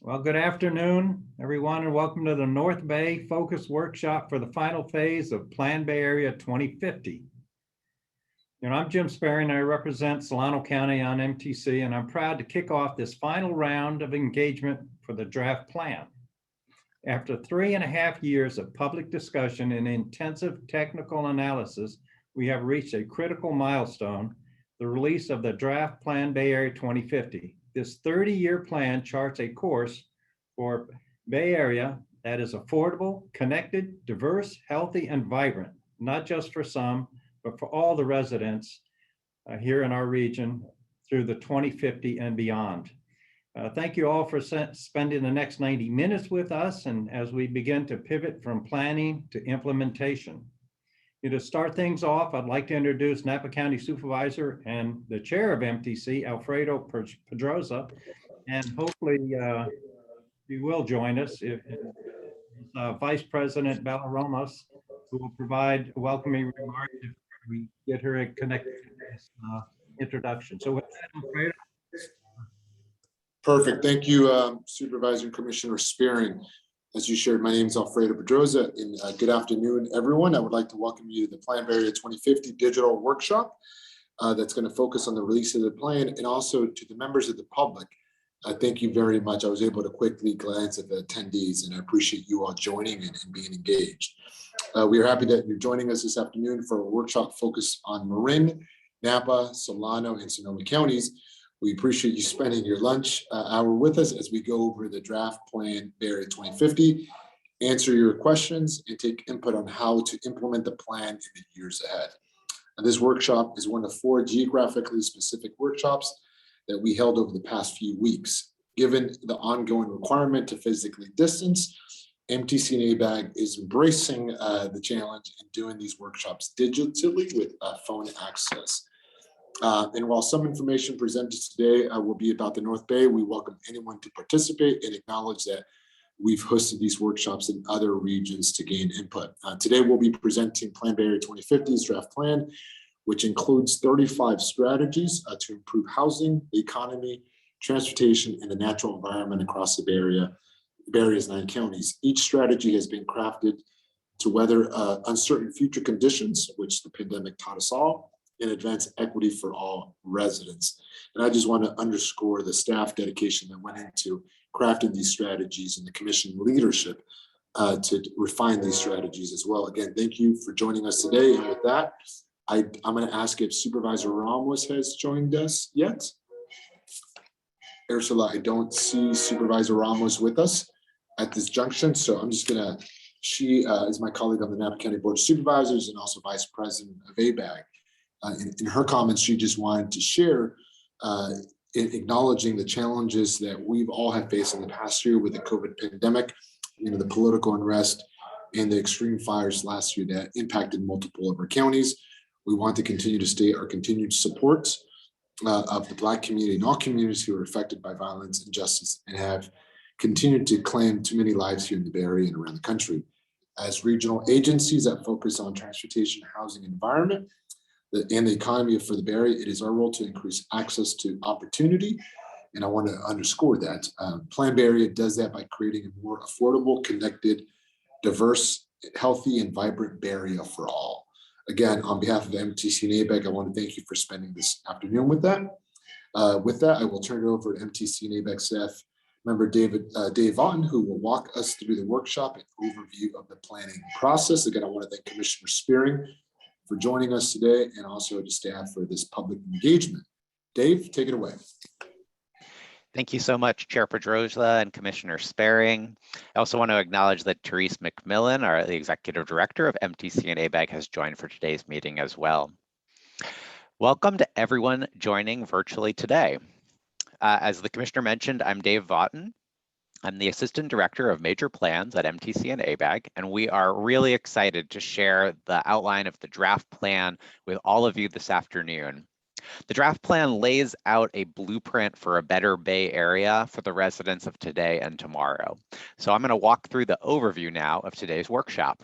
Well, good afternoon, everyone, and welcome to the North Bay Focus Workshop for the final phase of Plan Bay Area 2050. I'm Jim Sperry, and I represent Solano County on MTC, and I'm proud to kick off this final round of engagement for the draft plan. After 3.5 years of public discussion and intensive technical analysis, we have reached a critical milestone, the release of the draft Plan Bay Area 2050. This 30-year plan charts a course for Bay Area that is affordable, connected, diverse, healthy, and vibrant, not just for some, but for all the residents here in our region through the 2050 and beyond. Thank you all for spending the next 90 minutes with us, and as we begin to pivot from planning to implementation. To start things off, I'd like to introduce Napa County Supervisor and the Chair of MTC, Alfredo Pedroza, and hopefully he will join us, Vice President Bella Ramos, who will provide welcoming remarks if we get her connected to this introduction. So with that, Alfredo. Perfect. Thank you, Supervisor and Commissioner Spearing. As you shared, my name is Alfredo Pedroza, and good afternoon, everyone. I would like to welcome you to the Plan Bay Area 2050 digital workshop that's going to focus on the release of the plan, and also to the members of the public. Thank you very much. I was able to quickly glance at the attendees, and I appreciate you all joining and being engaged. We are happy that you're joining us this afternoon for a workshop focused on Marin, Napa, Solano, and Sonoma counties. We appreciate you spending your lunch hour with us as we go over the draft plan Bay Area 2050, answer your questions, and take input on how to implement the plan in the years ahead. And this workshop is one of 4 geographically specific workshops that we held over the past few weeks. Given the ongoing requirement to physically distance, MTC and ABAG is embracing the challenge and doing these workshops digitally with phone access. And while some information presented today will be about the North Bay, we welcome anyone to participate and acknowledge that we've hosted these workshops in other regions to gain input. Today, we'll be presenting Plan Bay Area 2050's draft plan, which includes 35 strategies to improve housing, the economy, transportation, and the natural environment across the Bay Area's 9 counties. Each strategy has been crafted to weather uncertain future conditions, which the pandemic taught us all, and advance equity for all residents. And I just want to underscore the staff dedication that went into crafting these strategies and the commission leadership to refine these strategies as well. Again, thank you for joining us today. And with that, I'm going to ask if Supervisor Ramos has joined us yet. Ursula, I don't see Supervisor Ramos with us at this junction, so I'm just going to, she is my colleague on the Napa County Board of Supervisors and also Vice President of ABAG. In her comments, she just wanted to share acknowledging the challenges that we've all had faced in the past year with the COVID pandemic, the political unrest and the extreme fires last year that impacted multiple of our counties. We want to continue to state our continued support of the Black community and all communities who are affected by violence and injustice and have continued to claim too many lives here in the Bay Area and around the country. As regional agencies that focus on transportation, housing, and environment, and the economy for the Bay Area, it is our role to increase access to opportunity. And I want to underscore that. Plan Bay Area does that by creating a more affordable, connected, diverse, healthy, and vibrant Bay Area for all. Again, on behalf of MTC and ABAG, I want to thank you for spending this afternoon with that. With that, I will turn it over to MTC and ABAG staff member Dave Vaughton, who will walk us through the workshop and overview of the planning process. Again, I want to thank Commissioner Spearing for joining us today, and also to staff for this public engagement. Dave, take it away. Thank you so much, Chair Pedroza and Commissioner Spearing. I also want to acknowledge that Therese McMillan, the Executive Director of MTC and ABAG, has joined for today's meeting as well. Welcome to everyone joining virtually today. As the Commissioner mentioned, I'm Dave Vaughton. I'm the Assistant Director of Major Plans at MTC and ABAG, and we are really excited to share the outline of the draft plan with all of you this afternoon. The draft plan lays out a blueprint for a better Bay Area for the residents of today and tomorrow. So I'm going to walk through the overview now of today's workshop.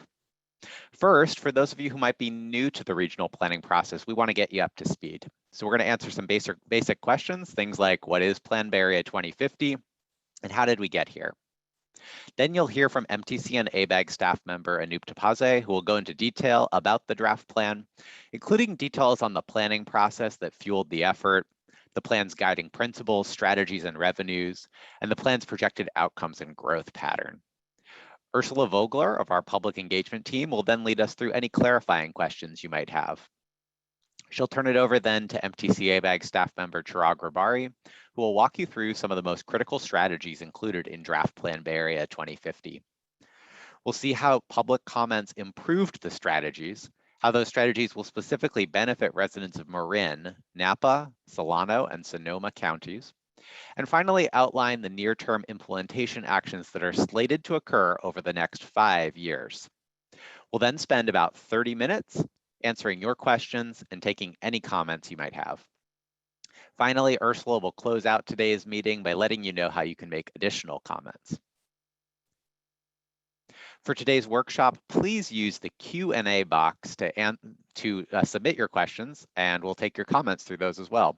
First, for those of you who might be new to the regional planning process, we want to get you up to speed. So we're going to answer some basic questions, things like what is Plan Bay Area 2050? And how did we get here? Then you'll hear from MTC and ABAG staff member Anoop Tapaze, who will go into detail about the draft plan, including details on the planning process that fueled the effort, the plan's guiding principles, strategies, and revenues, and the plan's projected outcomes and growth pattern. Ursula Vogler of our public engagement team will then lead us through any clarifying questions you might have. She'll turn it over then to MTC ABAG staff member Chirag Rabari, who will walk you through some of the most critical strategies included in Draft Plan Bay Area 2050. We'll see how public comments improved the strategies, how those strategies will specifically benefit residents of Marin, Napa, Solano, and Sonoma counties, and finally outline the near-term implementation actions that are slated to occur over the next 5 years. We'll then spend about 30 minutes answering your questions and taking any comments you might have. Finally, Ursula will close out today's meeting by letting you know how you can make additional comments. For today's workshop, please use the Q&A box to submit your questions, and we'll take your comments through those as well.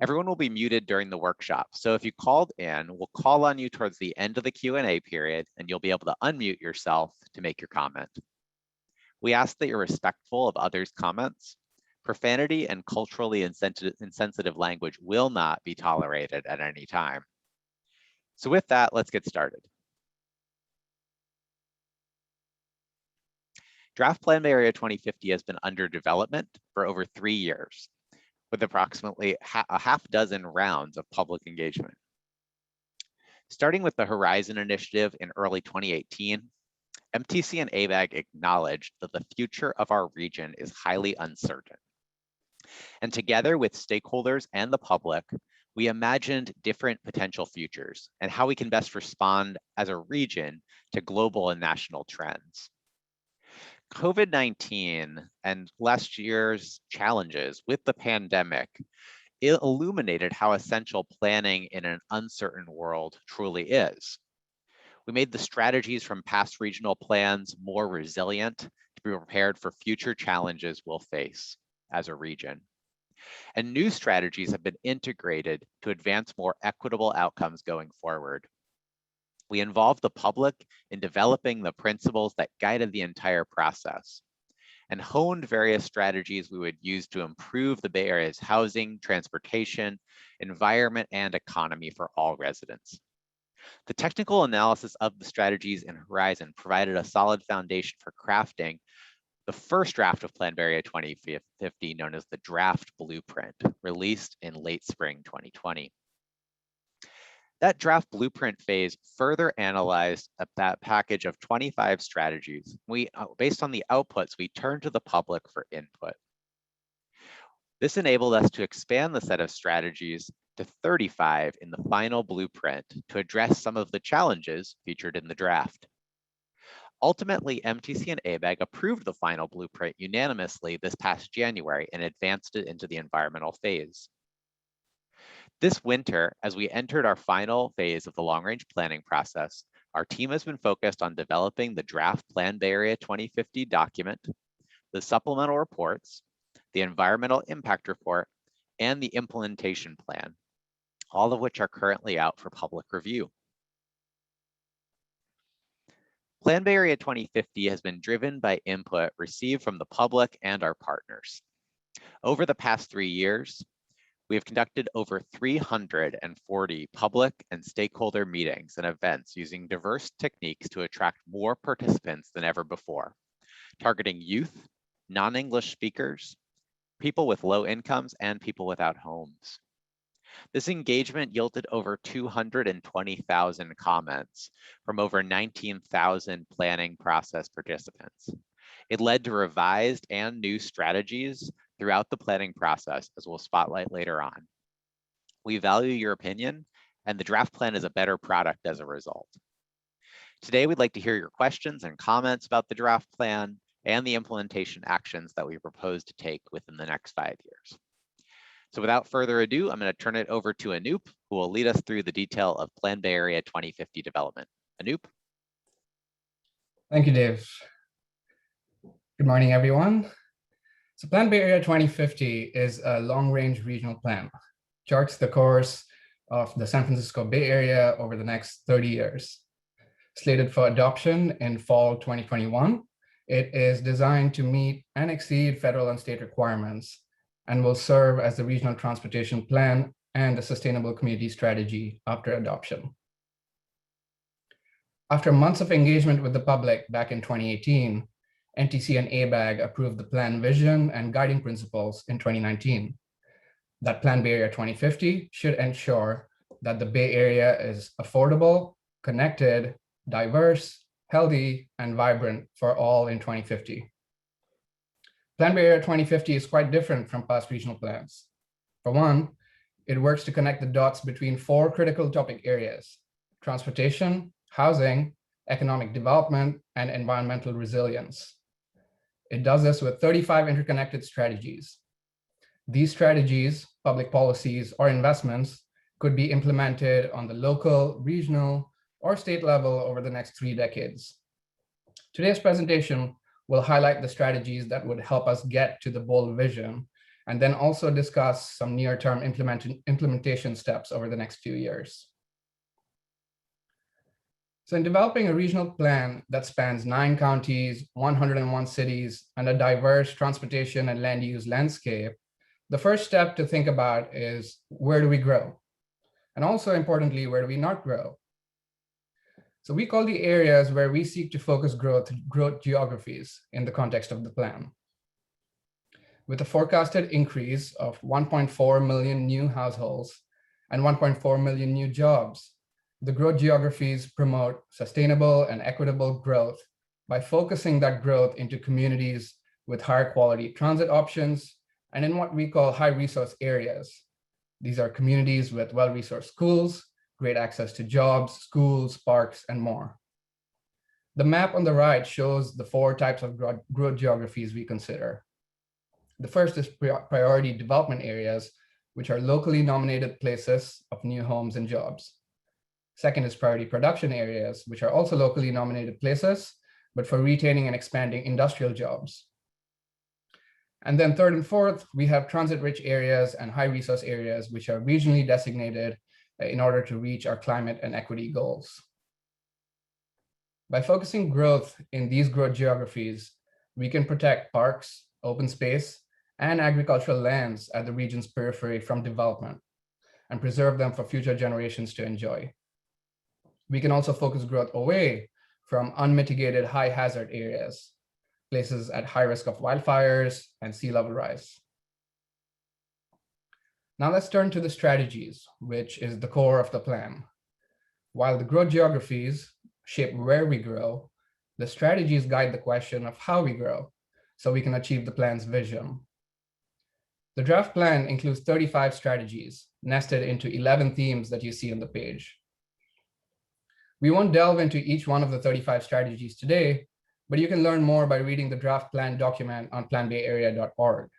Everyone will be muted during the workshop, so if you called in, we'll call on you towards the end of the Q&A period, and you'll be able to unmute yourself to make your comment. We ask that you're respectful of others' comments. Profanity and culturally insensitive language will not be tolerated at any time. So with that, let's get started. Draft Plan Bay Area 2050 has been under development for over 3 years, with approximately a half dozen rounds of public engagement. Starting with the Horizon Initiative in early 2018, MTC and ABAG acknowledged that the future of our region is highly uncertain. And together with stakeholders and the public, we imagined different potential futures and how we can best respond as a region to global and national trends. COVID-19 and last year's challenges with the pandemic illuminated how essential planning in an uncertain world truly is. We made the strategies from past regional plans more resilient to be prepared for future challenges we'll face as a region. And new strategies have been integrated to advance more equitable outcomes going forward. We involved the public in developing the principles that guided the entire process and honed various strategies we would use to improve the Bay Area's housing, transportation, environment, and economy for all residents. The technical analysis of the strategies in Horizon provided a solid foundation for crafting the first draft of Plan Bay Area 2050, known as the Draft Blueprint, released in late spring 2020. That draft blueprint phase further analyzed that package of 25 strategies. Based on the outputs, we turned to the public for input. This enabled us to expand the set of strategies to 35 in the final blueprint to address some of the challenges featured in the draft. Ultimately, MTC and ABAG approved the final blueprint unanimously this past January and advanced it into the environmental phase. This winter, as we entered our final phase of the long-range planning process, our team has been focused on developing the Draft Plan Bay Area 2050 document, the supplemental reports, the environmental impact report, and the implementation plan, all of which are currently out for public review. Plan Bay Area 2050 has been driven by input received from the public and our partners. Over the past 3 years, we have conducted over 340 public and stakeholder meetings and events using diverse techniques to attract more participants than ever before, targeting youth, non-English speakers, people with low incomes, and people without homes. This engagement yielded over 220,000 comments from over 19,000 planning process participants. It led to revised and new strategies throughout the planning process, as we'll spotlight later on. We value your opinion, and the draft plan is a better product as a result. Today, we'd like to hear your questions and comments about the draft plan and the implementation actions that we propose to take within the next 5 years. So without further ado, I'm going to turn it over to Anoop, who will lead us through the detail of Plan Bay Area 2050 development. Anoop. Thank you, Dave. Good morning, everyone. So Plan Bay Area 2050 is a long-range regional plan, charts the course of the San Francisco Bay Area over the next 30 years. Slated for adoption in fall 2021, it is designed to meet and exceed federal and state requirements and will serve as the regional transportation plan and the sustainable community strategy after adoption. After months of engagement with the public back in 2018, NTC and ABAG approved the plan vision and guiding principles in 2019. That Plan Bay Area 2050 should ensure that the Bay Area is affordable, connected, diverse, healthy, and vibrant for all in 2050. Plan Bay Area 2050 is quite different from past regional plans. For one, it works to connect the dots between 4 critical topic areas: transportation, housing, economic development, and environmental resilience. It does this with 35 interconnected strategies. These strategies, public policies, or investments could be implemented on the local, regional, or state level over the next 3 decades. Today's presentation will highlight the strategies that would help us get to the bold vision, and then also discuss some near-term implementation steps over the next few years. So in developing a regional plan that spans 9 counties, 101 cities, and a diverse transportation and land use landscape, the first step to think about is, where do we grow? And also importantly, where do we not grow? So we call the areas where we seek to focus growth geographies in the context of the plan. With a forecasted increase of 1.4 million new households and 1.4 million new jobs, the growth geographies promote sustainable and equitable growth by focusing that growth into communities with higher quality transit options and in what we call high resource areas. These are communities with well-resourced schools, great access to jobs, schools, parks, and more. The map on the right shows the 4 types of growth geographies we consider. The first is priority development areas, which are locally nominated places of new homes and jobs. Second is priority production areas, which are also locally nominated places, but for retaining and expanding industrial jobs. And then third and fourth, we have transit-rich areas and high-resource areas, which are regionally designated in order to reach our climate and equity goals. By focusing growth in these growth geographies, we can protect parks, open space, and agricultural lands at the region's periphery from development and preserve them for future generations to enjoy. We can also focus growth away from unmitigated high hazard areas, places at high risk of wildfires and sea level rise. Now let's turn to the strategies, which is the core of the plan. While the growth geographies shape where we grow, the strategies guide the question of how we grow, so we can achieve the plan's vision. The draft plan includes 35 strategies nested into 11 themes that you see on the page. We won't delve into each one of the 35 strategies today, but you can learn more by reading the draft plan document on planbayarea.org.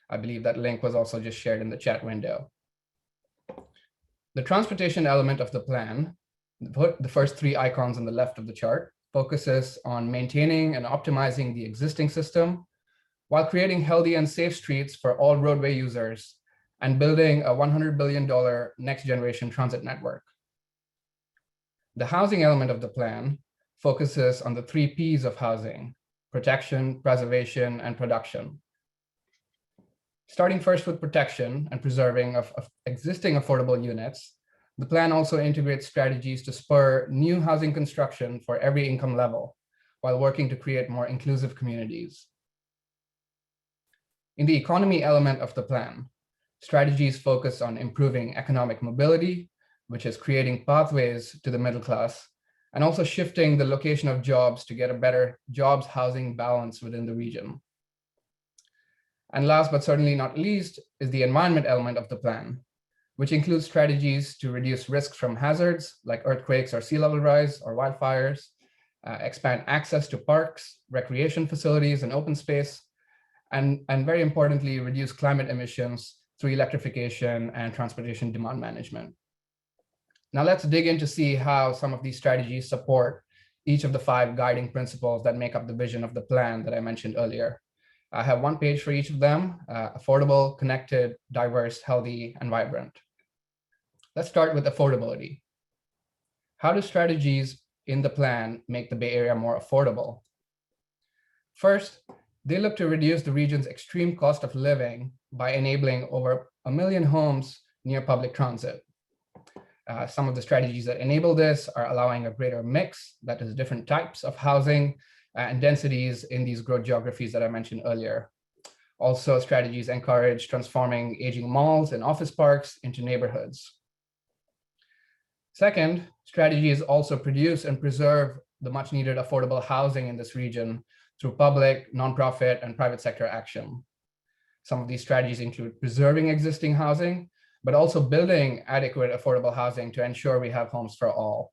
I believe that link was also just shared in the chat window. The transportation element of the plan, the first 3 icons on the left of the chart, focuses on maintaining and optimizing the existing system while creating healthy and safe streets for all roadway users and building a $100 billion next generation transit network. The housing element of the plan focuses on the 3 Ps of housing: protection, preservation, and production. Starting first with protection and preserving of existing affordable units, the plan also integrates strategies to spur new housing construction for every income level, while working to create more inclusive communities. In the economy element of the plan, strategies focus on improving economic mobility, which is creating pathways to the middle class, and also shifting the location of jobs to get a better jobs-housing balance within the region. And last but certainly not least is the environment element of the plan, which includes strategies to reduce risks from hazards like earthquakes or sea level rise or wildfires, expand access to parks, recreation facilities, and open space, and very importantly, reduce climate emissions through electrification and transportation demand management. Now let's dig in to see how some of these strategies support each of the 5 guiding principles that make up the vision of the plan that I mentioned earlier. I have 1 page for each of them: affordable, connected, diverse, healthy, and vibrant. Let's start with affordability. How do strategies in the plan make the Bay Area more affordable? First, they look to reduce the region's extreme cost of living by enabling over 1 million homes near public transit. Some of the strategies that enable this are allowing a greater mix, that is different types of housing and densities in these growth geographies that I mentioned earlier. Also, strategies encourage transforming aging malls and office parks into neighborhoods. Second, strategies also produce and preserve the much needed affordable housing in this region through public, nonprofit, and private sector action. Some of these strategies include preserving existing housing, but also building adequate affordable housing to ensure we have homes for all.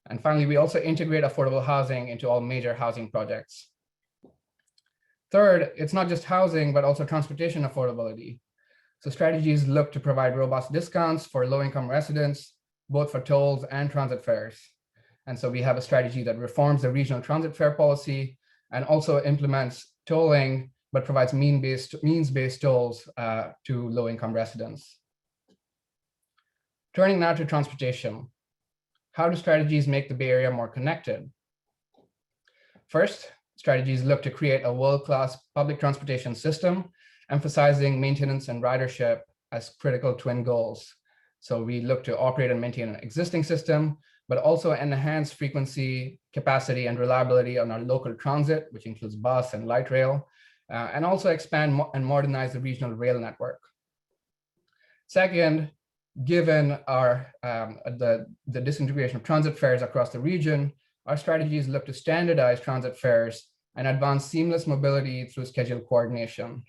And finally, we also integrate affordable housing into all major housing projects. Third, it's not just housing, but also transportation affordability. So strategies look to provide robust discounts for low-income residents, both for tolls and transit fares. And so we have a strategy that reforms the regional transit fare policy and also implements tolling, but provides means-based tolls to low-income residents. Turning now to transportation. How do strategies make the Bay Area more connected? First, strategies look to create a world-class public transportation system, emphasizing maintenance and ridership as critical twin goals. So we look to operate and maintain an existing system, but also enhance frequency, capacity, and reliability on our local transit, which includes bus and light rail, and also expand and modernize the regional rail network. Second, given our the disintegration of transit fares across the region, our strategies look to standardize transit fares and advance seamless mobility through schedule coordination.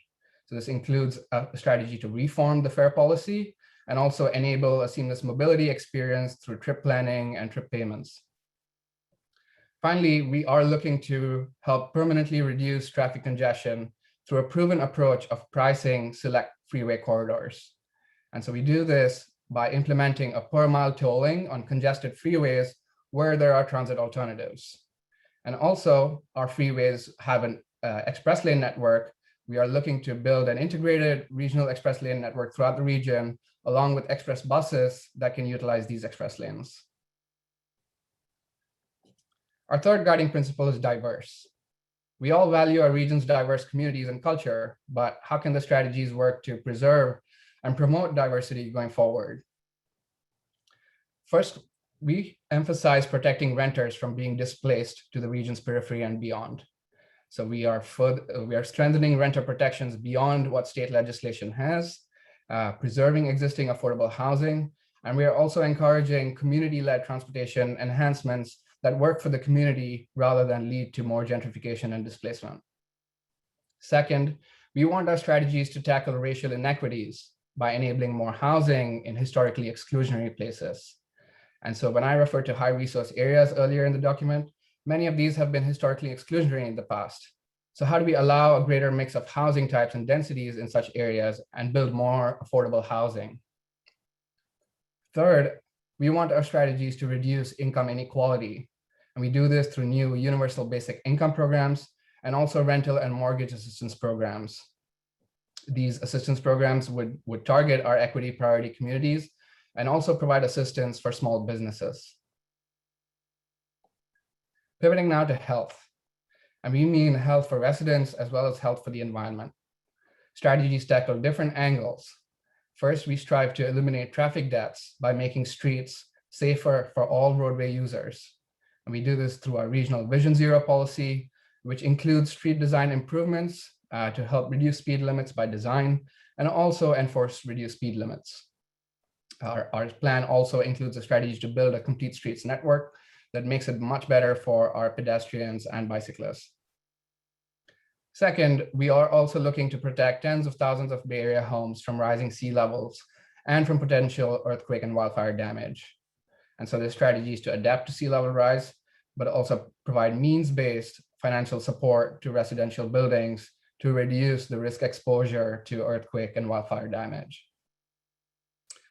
So this includes a strategy to reform the fare policy and also enable a seamless mobility experience through trip planning and trip payments. Finally, we are looking to help permanently reduce traffic congestion through a proven approach of pricing select freeway corridors. And so we do this by implementing a per mile tolling on congested freeways where there are transit alternatives. And also our freeways have an express lane network. We are looking to build an integrated regional express lane network throughout the region, along with express buses that can utilize these express lanes. Our third guiding principle is diverse. We all value our region's diverse communities and culture, but how can the strategies work to preserve and promote diversity going forward? First, we emphasize protecting renters from being displaced to the region's periphery and beyond. So we are strengthening renter protections beyond what state legislation has, preserving existing affordable housing, and we are also encouraging community-led transportation enhancements that work for the community rather than lead to more gentrification and displacement. Second, we want our strategies to tackle racial inequities by enabling more housing in historically exclusionary places. And so when I refer to high resource areas earlier in the document, many of these have been historically exclusionary in the past. So how do we allow a greater mix of housing types and densities in such areas and build more affordable housing? Third, we want our strategies to reduce income inequality. And we do this through new universal basic income programs and also rental and mortgage assistance programs. These assistance programs would target our equity priority communities and also provide assistance for small businesses. Pivoting now to health. And we mean health for residents as well as health for the environment. Strategies tackle different angles. First, we strive to eliminate traffic deaths by making streets safer for all roadway users. And we do this through our regional Vision Zero policy, which includes street design improvements to help reduce speed limits by design and also enforce reduced speed limits. Our plan also includes a strategy to build a complete streets network that makes it much better for our pedestrians and bicyclists. Second, we are also looking to protect tens of thousands of Bay Area homes from rising sea levels and from potential earthquake and wildfire damage. And so the strategy is to adapt to sea level rise, but also provide means-based financial support to residential buildings to reduce the risk exposure to earthquake and wildfire damage.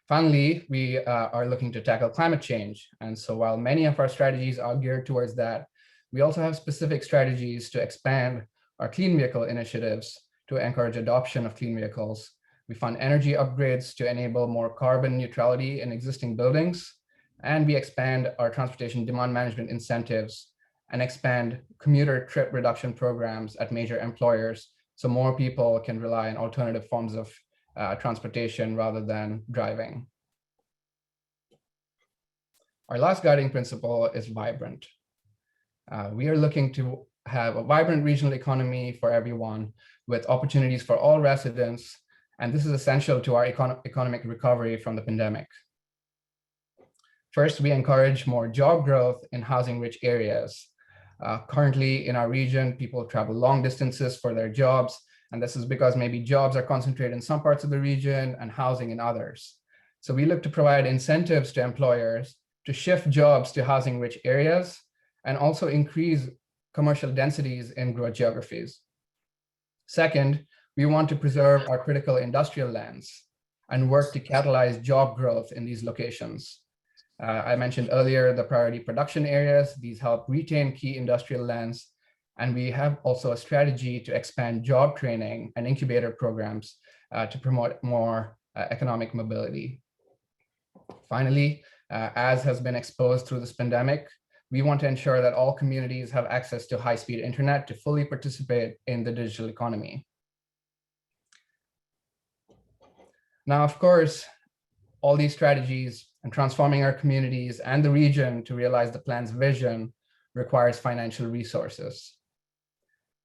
Finally, we are looking to tackle climate change. And so while many of our strategies are geared towards that, we also have specific strategies to expand our clean vehicle initiatives to encourage adoption of clean vehicles, We fund energy upgrades to enable more carbon neutrality in existing buildings, and we expand our transportation demand management incentives and expand commuter trip reduction programs at major employers so more people can rely on alternative forms of transportation rather than driving. Our last guiding principle is vibrant. We are looking to have a vibrant regional economy for everyone with opportunities for all residents, and this is essential to our economic recovery from the pandemic. First, we encourage more job growth in housing-rich areas. Currently in our region, people travel long distances for their jobs, and this is because maybe jobs are concentrated in some parts of the region and housing in others. So we look to provide incentives to employers to shift jobs to housing-rich areas and also increase commercial densities in growth geographies. Second, we want to preserve our critical industrial lands and work to catalyze job growth in these locations. I mentioned earlier the priority production areas. These help retain key industrial lands. And we have also a strategy to expand job training and incubator programs to promote more economic mobility. Finally, as has been exposed through this pandemic, we want to ensure that all communities have access to high-speed internet to fully participate in the digital economy. Now, of course, all these strategies and transforming our communities and the region to realize the plan's vision requires financial resources.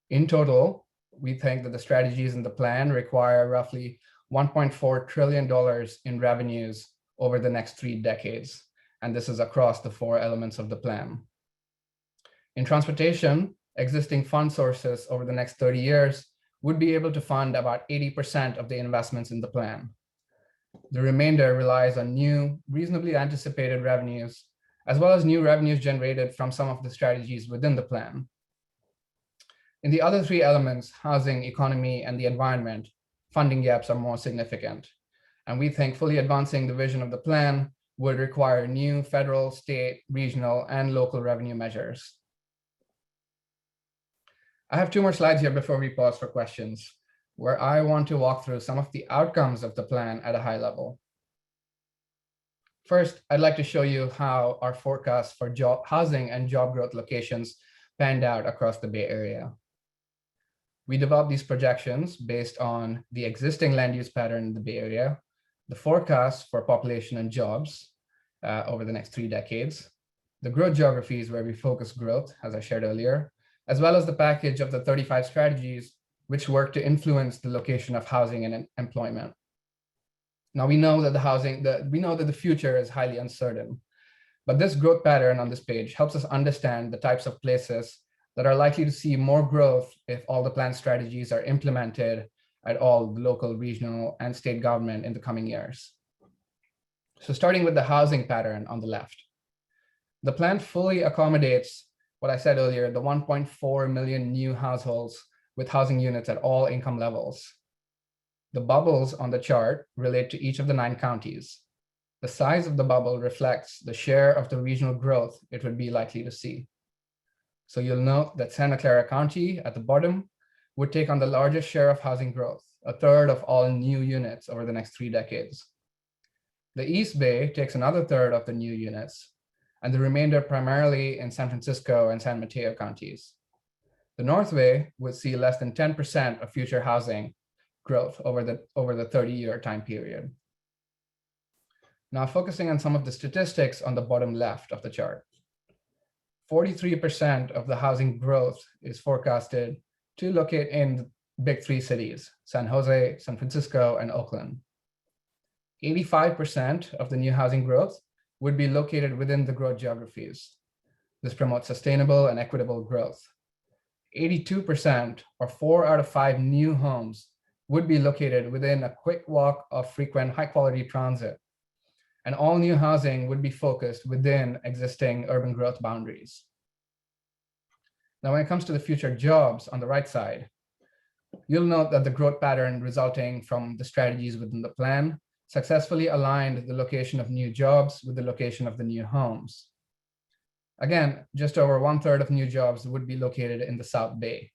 In total, we think that the strategies in the plan require roughly $1.4 trillion in revenues over the next 3 decades. And this is across the 4 elements of the plan. In transportation, existing fund sources over the next 30 years would be able to fund about 80% of the investments in the plan. The remainder relies on new, reasonably anticipated revenues, as well as new revenues generated from some of the strategies within the plan. In the other 3 elements, housing, economy, and the environment, funding gaps are more significant. And we think fully advancing the vision of the plan would require new federal, state, regional, and local revenue measures. I have 2 more slides here before we pause for questions, where I want to walk through some of the outcomes of the plan at a high level. First, I'd like to show you how our forecasts for housing and job growth locations panned out across the Bay Area. We developed these projections based on the existing land use pattern in the Bay Area, the forecasts for population and jobs over the next 3 decades, the growth geographies where we focus growth, as I shared earlier, as well as the package of the 35 strategies which work to influence the location of housing and employment. Now we know that the future is highly uncertain, but this growth pattern on this page helps us understand the types of places that are likely to see more growth if all the plan strategies are implemented at all local, regional, and state government in the coming years. So starting with the housing pattern on the left, the plan fully accommodates what I said earlier, the 1.4 million new households with housing units at all income levels. The bubbles on the chart relate to each of the 9 counties. The size of the bubble reflects the share of the regional growth it would be likely to see. So you'll note that Santa Clara County at the bottom would take on the largest share of housing growth, 1/3 of all new units over the next 3 decades. The East Bay takes another 1/3 of the new units, and the remainder primarily in San Francisco and San Mateo counties. The North Bay would see less than 10% of future housing growth over the 30-year time period. Now focusing on some of the statistics on the bottom left of the chart. 43% of the housing growth is forecasted to locate in big 3 cities, San Jose, San Francisco, and Oakland. 85% of the new housing growth would be located within the growth geographies. This promotes sustainable and equitable growth. 82%, or 4 out of 5 new homes, would be located within a quick walk of frequent high-quality transit. And all new housing would be focused within existing urban growth boundaries. Now, when it comes to the future jobs on the right side, you'll note that the growth pattern resulting from the strategies within the plan successfully aligned the location of new jobs with the location of the new homes. Again, just over 1/3 of new jobs would be located in the South Bay,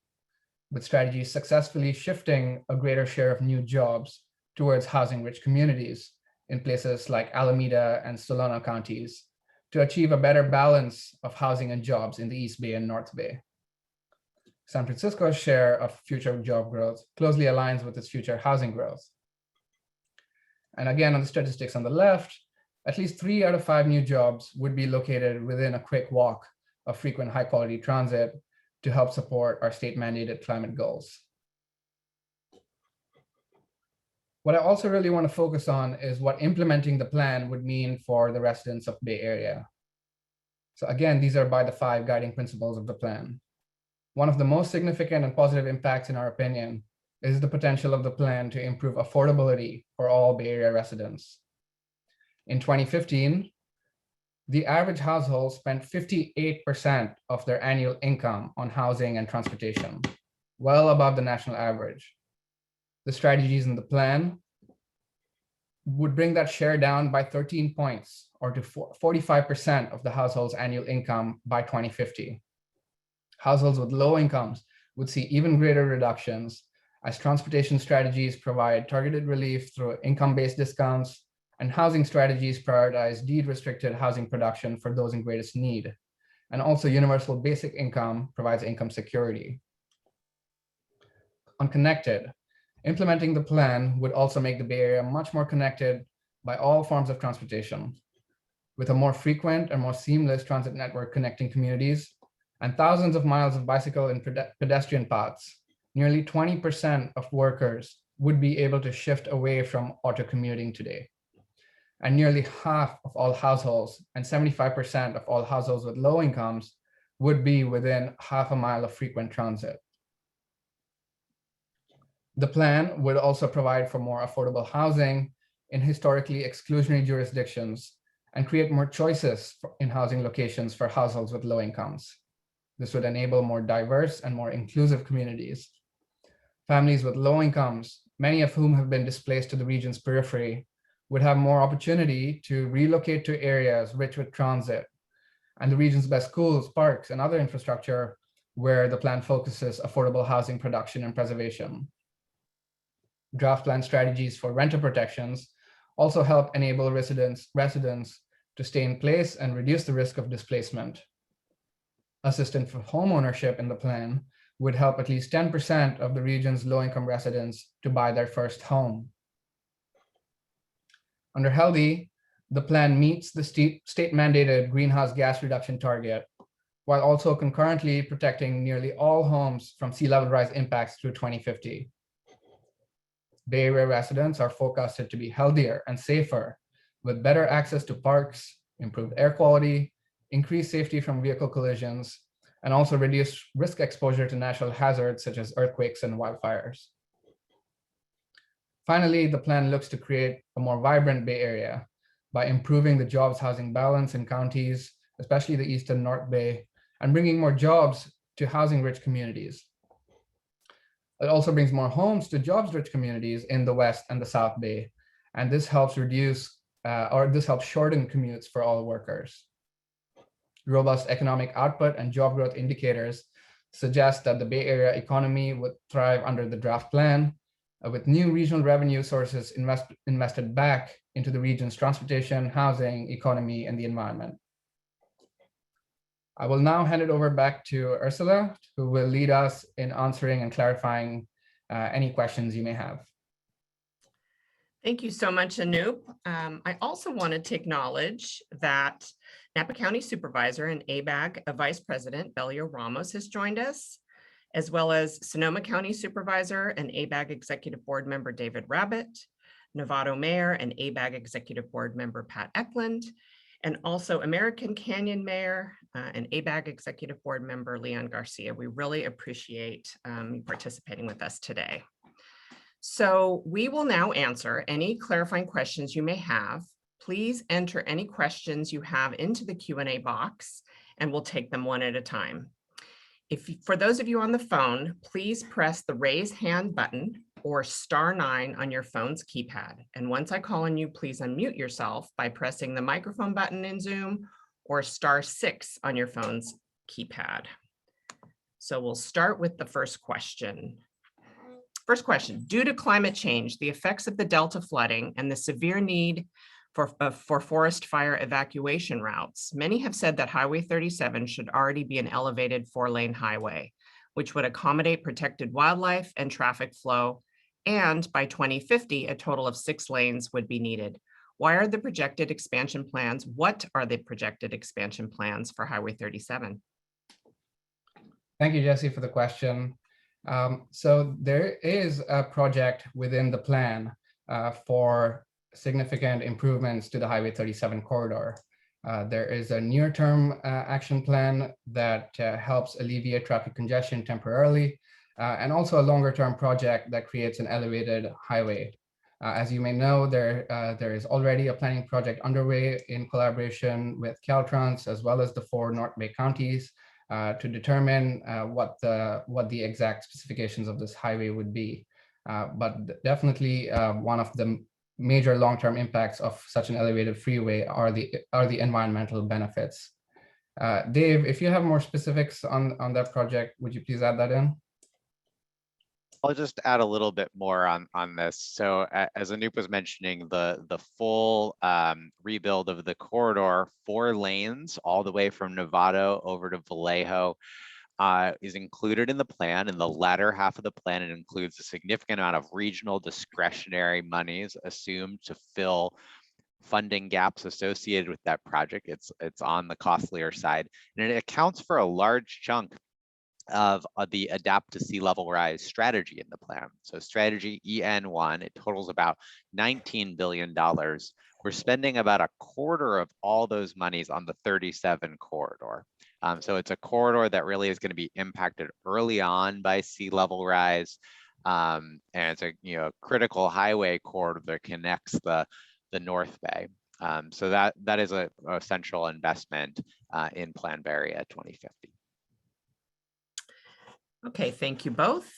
with strategies successfully shifting a greater share of new jobs towards housing-rich communities in places like Alameda and Solano counties to achieve a better balance of housing and jobs in the East Bay and North Bay. San Francisco's share of future job growth closely aligns with its future housing growth. And again, on the statistics on the left, at least 3 out of 5 new jobs would be located within a quick walk of frequent high-quality transit to help support our state-mandated climate goals. What I also really want to focus on is what implementing the plan would mean for the residents of Bay Area. So again, these are by the 5 guiding principles of the plan. One of the most significant and positive impacts, in our opinion, is the potential of the plan to improve affordability for all Bay Area residents. In 2015, the average household spent 58% of their annual income on housing and transportation, well above the national average. The strategies in the plan would bring that share down by 13 points, or to 45% of the household's annual income by 2050. Households with low incomes would see even greater reductions as transportation strategies provide targeted relief through income-based discounts, and housing strategies prioritize deed-restricted housing production for those in greatest need. And also universal basic income provides income security. On connected, implementing the plan would also make the Bay Area much more connected by all forms of transportation, with a more frequent and more seamless transit network connecting communities and thousands of miles of bicycle and pedestrian paths. Nearly 20% of workers would be able to shift away from auto commuting today. And nearly half of all households and 75% of all households with low incomes would be within half a mile of frequent transit. The plan would also provide for more affordable housing in historically exclusionary jurisdictions and create more choices in housing locations for households with low incomes. This would enable more diverse and more inclusive communities. Families with low incomes, many of whom have been displaced to the region's periphery, would have more opportunity to relocate to areas rich with transit and the region's best schools, parks, and other infrastructure where the plan focuses affordable housing production and preservation. Draft plan strategies for renter protections also help enable residents to stay in place and reduce the risk of displacement. Assistance for home ownership in the plan would help at least 10% of the region's low-income residents to buy their first home. Under Healthy, the plan meets the state-mandated greenhouse gas reduction target, while also concurrently protecting nearly all homes from sea level rise impacts through 2050. Bay Area residents are forecasted to be healthier and safer, with better access to parks, improved air quality, increased safety from vehicle collisions, and also reduce risk exposure to natural hazards such as earthquakes and wildfires. Finally, the plan looks to create a more vibrant Bay Area by improving the jobs housing balance in counties, especially the East and North Bay, and bringing more jobs to housing-rich communities. It also brings more homes to jobs-rich communities in the West and the South Bay, and this helps shorten commutes for all workers. Robust economic output and job growth indicators suggest that the Bay Area economy would thrive under the draft plan, with new regional revenue sources invested back into the region's transportation, housing, economy, and the environment. I will now hand it over back to Ursula, who will lead us in answering and clarifying any questions you may have. Thank you so much, Anoop. I also wanted to acknowledge that Napa County Supervisor and ABAG Vice President Belio Ramos has joined us, as well as Sonoma County Supervisor and ABAG Executive Board Member David Rabbit, Novato Mayor and ABAG Executive Board Member Pat Eklund, and also American Canyon Mayor and ABAG Executive Board Member Leon Garcia. We really appreciate you participating with us today. So we will now answer any clarifying questions you may have. Please enter any questions you have into the Q&A box, and we'll take them one at a time. For those of you on the phone, please press the raise hand button or *9 on your phone's keypad. And once I call on you, please unmute yourself by pressing the microphone button in Zoom or *6 on your phone's keypad. So we'll start with the first question. First question, due to climate change, the effects of the Delta flooding and the severe need for forest fire evacuation routes, many have said that Highway 37 should already be an elevated 4-lane highway, which would accommodate protected wildlife and traffic flow. And by 2050, a total of 6 lanes would be needed. What are the projected expansion plans for Highway 37? Thank you, Jesse, for the question. So there is a project within the plan for significant improvements to the Highway 37 corridor. There is a near-term action plan that helps alleviate traffic congestion temporarily, and also a longer-term project that creates an elevated highway. As you may know, there is already a planning project underway in collaboration with Caltrans, as well as the 4 North Bay counties, to determine what the exact specifications of this highway would be. But definitely one of the major long-term impacts of such an elevated freeway are the environmental benefits. Dave, if you have more specifics on that project, would you please add that in? I'll just add a little bit more on this. So as Anoop was mentioning, the full rebuild of the corridor, 4 lanes all the way from Novato over to Vallejo, is included in the plan. In the latter half of the plan, it includes a significant amount of regional discretionary monies assumed to fill funding gaps associated with that project. It's on the costlier side, and it accounts for a large chunk of the adapt to sea level rise strategy in the plan. So strategy EN1, it totals about $19 billion. We're spending about a quarter of all those monies on the 37 corridor. So it's a corridor that really is going to be impacted early on by sea level rise. And it's a critical highway corridor that connects the North Bay. So that is a central investment in Plan Bay Area 2050. Okay, thank you both.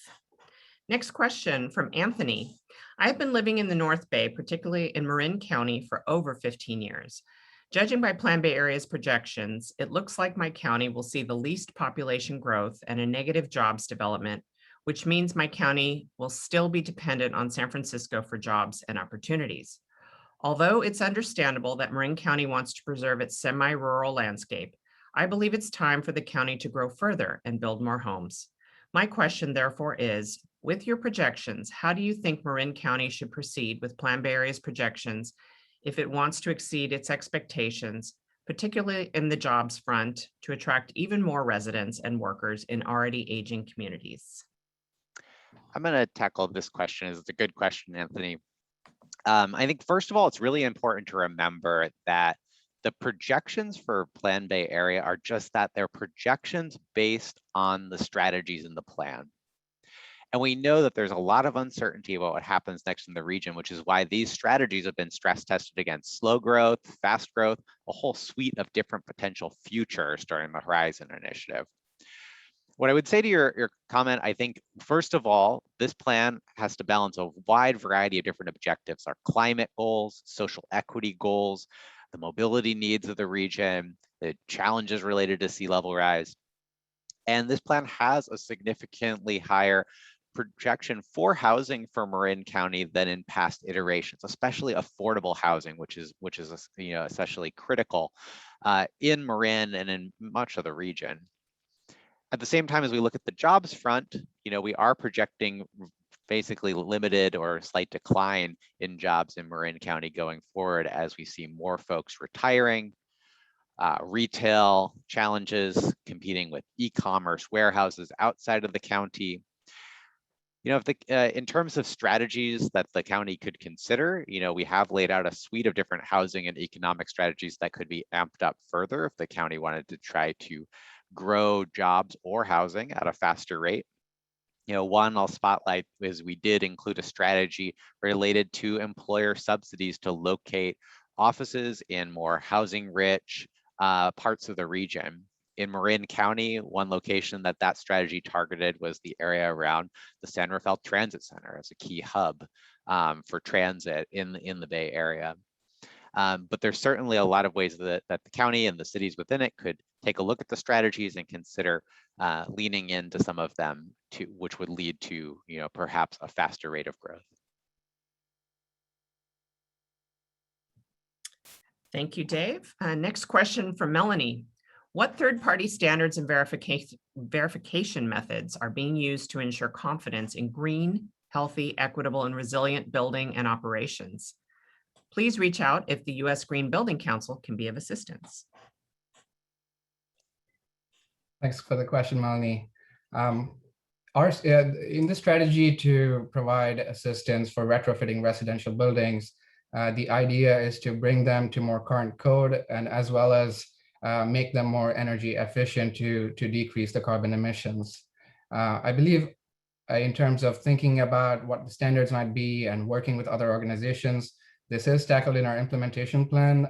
Next question from Anthony. I've been living in the North Bay, particularly in Marin County, for over 15 years. Judging by Plan Bay Area's projections, it looks like my county will see the least population growth and a negative jobs development, which means my county will still be dependent on San Francisco for jobs and opportunities. Although it's understandable that Marin County wants to preserve its semi-rural landscape, I believe it's time for the county to grow further and build more homes. My question, therefore, is, with your projections, how do you think Marin County should proceed with Plan Bay Area's projections if it wants to exceed its expectations, particularly in the jobs front, to attract even more residents and workers in already aging communities? I'm going to tackle this question. It's a good question, Anthony. I think, first of all, it's really important to remember that the projections for Plan Bay Area are just that. They're projections based on the strategies in the plan. And we know that there's a lot of uncertainty about what happens next in the region, which is why these strategies have been stress tested against slow growth, fast growth, a whole suite of different potential futures during the Horizon Initiative. What I would say to your comment, I think, first of all, this plan has to balance a wide variety of different objectives, our climate goals, social equity goals, the mobility needs of the region, the challenges related to sea level rise. And this plan has a significantly higher projection for housing for Marin County than in past iterations, especially affordable housing, which is especially critical in Marin and in much of the region. At the same time, as we look at the jobs front, we are projecting basically limited or slight decline in jobs in Marin County going forward as we see more folks retiring, retail challenges, competing with e-commerce warehouses outside of the county. In terms of strategies that the county could consider, we have laid out a suite of different housing and economic strategies that could be amped up further if the county wanted to try to grow jobs or housing at a faster rate. One I'll spotlight is we did include a strategy related to employer subsidies to locate offices in more housing-rich parts of the region. In Marin County, one location that strategy targeted was the area around the San Rafael Transit Center as a key hub for transit in the Bay Area. But there's certainly a lot of ways that the county and the cities within it could take a look at the strategies and consider leaning into some of them, which would lead to, perhaps a faster rate of growth. Thank you, Dave. Next question from Melanie. What third-party standards and verification methods are being used to ensure confidence in green, healthy, equitable, and resilient building and operations? Please reach out if the U.S. Green Building Council can be of assistance. Thanks for the question, Melanie. In the strategy to provide assistance for retrofitting residential buildings, the idea is to bring them to more current code and as well as make them more energy efficient to decrease the carbon emissions. I believe in terms of thinking about what the standards might be and working with other organizations, this is tackled in our implementation plan,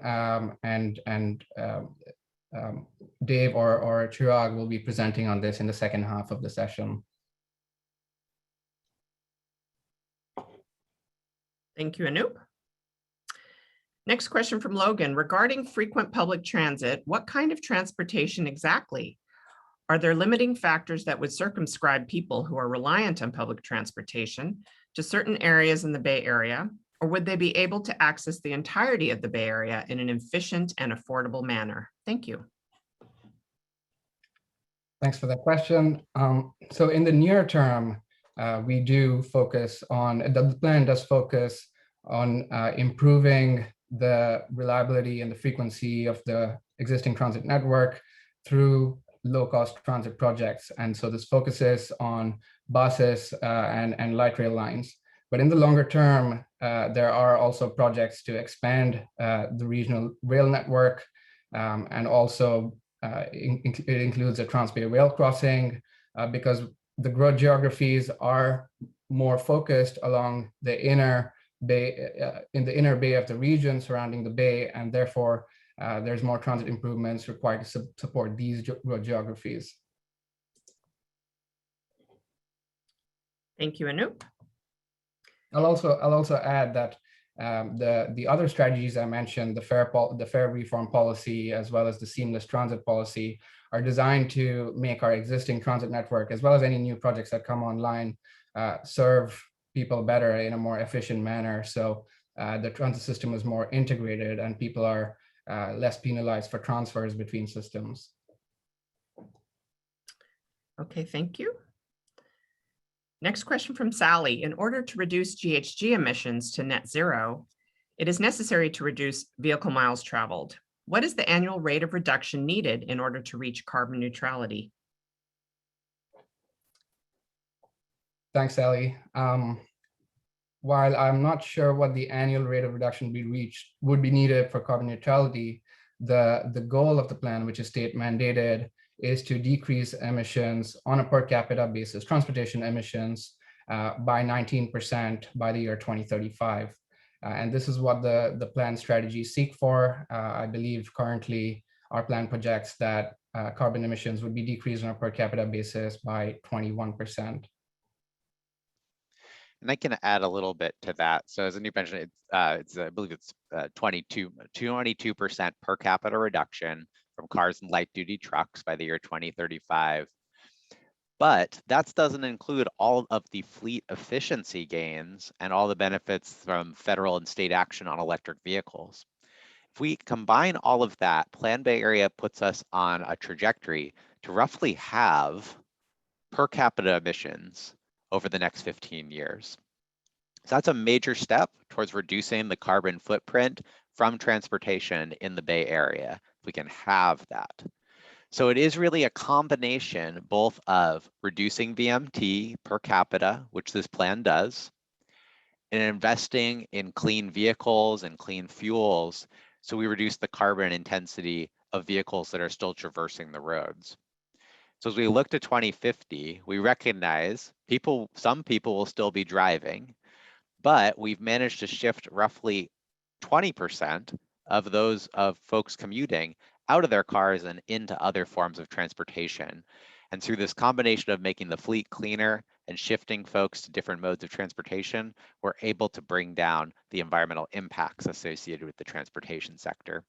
Dave or Chirag will be presenting on this in the second half of the session. Thank you, Anup. Next question from Logan. Regarding frequent public transit, what kind of transportation exactly? Are there limiting factors that would circumscribe people who are reliant on public transportation to certain areas in the Bay Area, or would they be able to access the entirety of the Bay Area in an efficient and affordable manner? Thank you. Thanks for that question. So in the near term, we do focus on, the plan does focus on improving the reliability and the frequency of the existing transit network through low-cost transit projects. And so this focuses on buses and light rail lines. But in the longer term, there are also projects to expand the regional rail network, and also it includes a Transbay rail crossing, because the growth geographies are more focused along the inner bay, in the inner bay of the region surrounding the bay, and therefore there's more transit improvements required to support these growth geographies. Thank you, Anup. I'll also add that the other strategies I mentioned, the fare reform policy, as well as the seamless transit policy, are designed to make our existing transit network, as well as any new projects that come online, serve people better in a more efficient manner. So the transit system is more integrated and people are less penalized for transfers between systems. Okay, thank you. Next question from Sally. In order to reduce GHG emissions to net zero, it is necessary to reduce vehicle miles traveled. What is the annual rate of reduction needed in order to reach carbon neutrality? Thanks, Sally. While I'm not sure what the annual rate of reduction would be needed for carbon neutrality, the goal of the plan, which is state mandated, is to decrease emissions on a per capita basis, transportation emissions, by 19% by the year 2035. And this is what the plan strategies seek for. I believe currently our plan projects that carbon emissions would be decreased on a per capita basis by 21%. And I can add a little bit to that. So as Anup mentioned, I believe it's 22% per capita reduction from cars and light duty trucks by the year 2035. But that doesn't include all of the fleet efficiency gains and all the benefits from federal and state action on electric vehicles. If we combine all of that, Plan Bay Area puts us on a trajectory to roughly halve per capita emissions over the next 15 years. So that's a major step towards reducing the carbon footprint from transportation in the Bay Area, if we can have that. So it is really a combination both of reducing VMT per capita, which this plan does, and investing in clean vehicles and clean fuels, so we reduce the carbon intensity of vehicles that are still traversing the roads. So as we look to 2050, we recognize some people will still be driving, but we've managed to shift roughly 20% of folks commuting out of their cars and into other forms of transportation. And through this combination of making the fleet cleaner and shifting folks to different modes of transportation, we're able to bring down the environmental impacts associated with the transportation sector.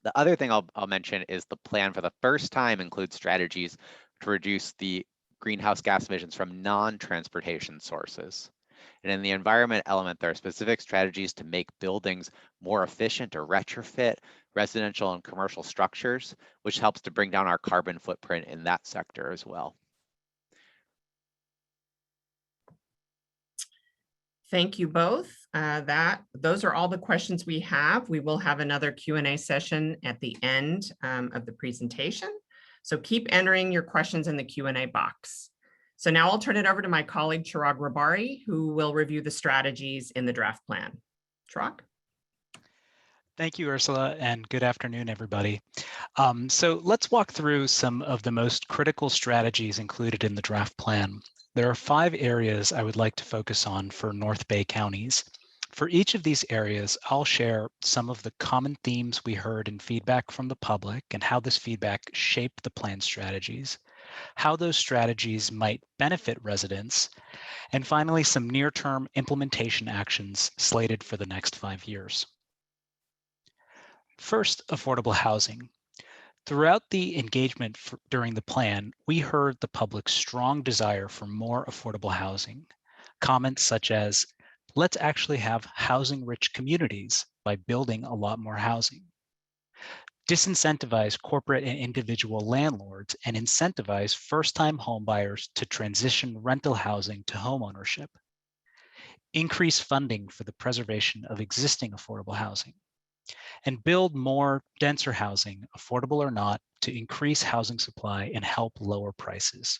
The other thing I'll mention is the plan for the first time includes strategies to reduce the greenhouse gas emissions from non-transportation sources. And in the environment element, there are specific strategies to make buildings more efficient or retrofit residential and commercial structures, which helps to bring down our carbon footprint in that sector as well. Thank you both. Those are all the questions we have. We will have another Q&A session at the end of the presentation. So keep entering your questions in the Q&A box. So now I'll turn it over to my colleague, Chirag Rabari, who will review the strategies in the draft plan. Chirag? Thank you, Ursula, and good afternoon, everybody. So let's walk through some of the most critical strategies included in the draft plan. There are 5 areas I would like to focus on for North Bay counties. For each of these areas, I'll share some of the common themes we heard in feedback from the public and how this feedback shaped the plan strategies, how those strategies might benefit residents, and finally, some near-term implementation actions slated for the next 5 years. First, affordable housing. Throughout the engagement during the plan, we heard the public's strong desire for more affordable housing. Comments such as, let's actually have housing-rich communities by building a lot more housing. Disincentivize corporate and individual landlords and incentivize first-time homebuyers to transition rental housing to homeownership. Increase funding for the preservation of existing affordable housing. And build more denser housing, affordable or not, to increase housing supply and help lower prices.